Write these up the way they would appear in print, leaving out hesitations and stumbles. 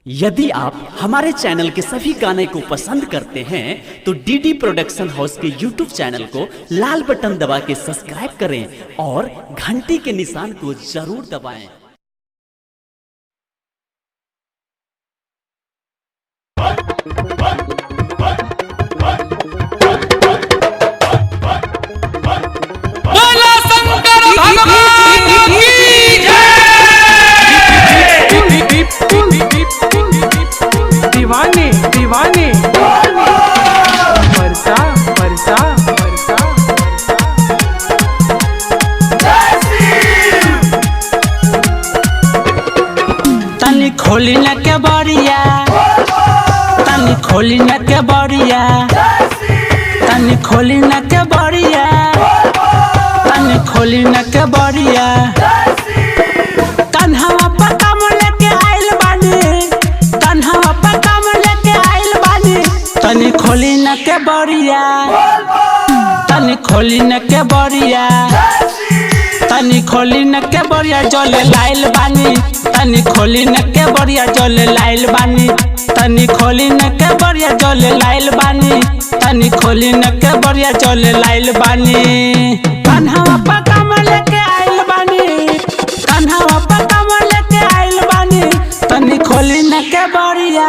यदि आप हमारे चैनल के सभी गाने को पसंद करते हैं तो डीडी प्रोडक्शन हाउस के यूट्यूब चैनल को लाल बटन दबा के सब्सक्राइब करें और घंटी के निशान को जरूर दबाएं। बोला शंकर भगवान की दीवाने दीवाने बरसा बरसा बरसा तनी खोली न के बरिया, तनी खोली न के बरिया, तनी खोली न के बरिया, तनी खोली न के बरिया। कन्हवा पर काम लेके आइल बानी, कन्हवा पर काम लेके आइल बानी। तनी खोली न के बरिया, तनी खोली न के बरिया, तनी खोली न के बरिया जले लाइल बानी। तनी खोली न के बरिया जले लाइल बानी, तनी खोली न के बरिया जले लाइल बानी, तनी खोली न के बरिया जले लाइल बानी। कन्हवा पर काम लेके आइल बानी, कन्हवा पर काम लेके आइल बानी। तनी खोली न के बरिया,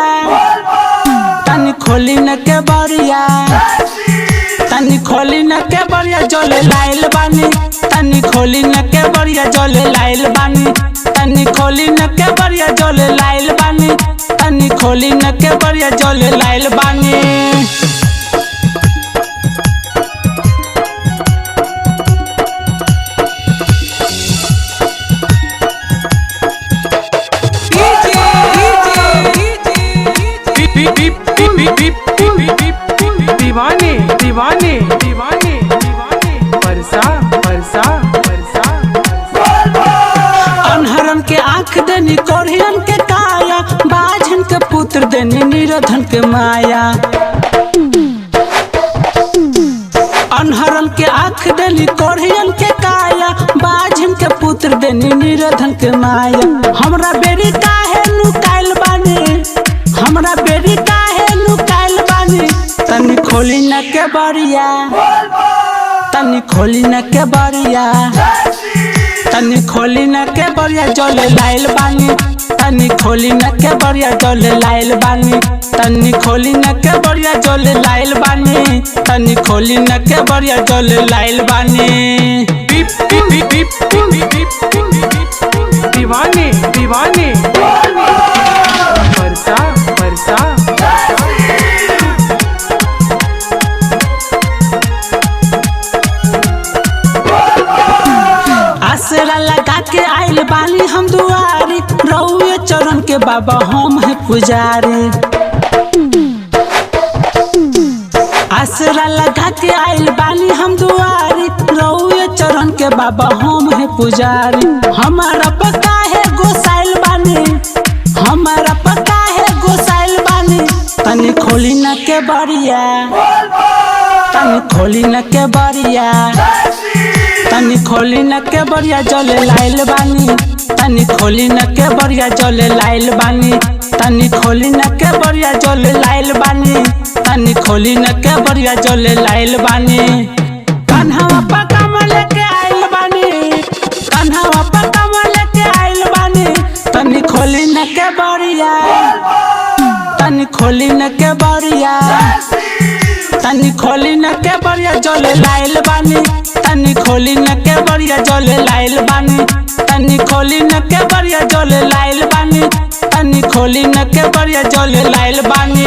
तनी खोली न के बरिया, तनी खोली न के बरिया जले लाइल बानी। तनी खोली न के बरिया जले लाइल बानी, तनी खोली न के बरिया जले लाइल बानी, तनी खोली न के बरिया जले लाइल बानी। दीवाने दीवाने दीवाने दीवाने बरसा बरसा बरसा अनहरन के आँख देनी कोढ़ियन के काया, बाझन के पुत्र देनी निरोधन के माया। अनहरन के आँख देनी कोढ़ियन के काया, बाझन के पुत्र देनी निरोधन के माया। हमरा बेरी काहे नुकाइल बानी, हमरा बेरी काहे नुकाइल बानी। तनी खोली न के बरिया, तनी खोली न के बरिया, तनी खोली न के बरिया जले लाइल बानी। तनी खोली न के बरिया जले लाइल बानी, तनी खोली न के बरिया जले लाइल बानी, तनी खोली न के बरिया जले लाइल बानी। दीवाने दीवाने बरसा बरसा आसरा लगा के आइल बानी हम दुआरी, रउए चरण के बाबा हम है पुजारी। आसरा लगा के आइल बानी हम दुआरी, रउए चरण के बाबा हम है पुजारी। हमारा पता है गोसाइल बानी, हमारा पता है गोसाइल बानी। तनी खोली न के बरिया, तनी खोली न के बरिया, तनी खोली न के बरिया जले लाइल बानी। तनी खोली न के बरिया जले लाइल बानी, तनी खोली न के बरिया जले लाइल बानी, तनी खोली न के बरिया जले लाइल बानी। कन्हवा पर काम लेके आइल बानी, कन्हवा पर काम लेके आइल बानी। तनी खोली न के बरिया, तनी खोली न के बरिया, तनी खोली न के बरिया जले लाइल बानी। तनी खोली न के बरिया जले लाइल बानी, तनी खोली न के बरिया जले लाइल बानी, तनी खोली न के बरिया जले लाइल बानी।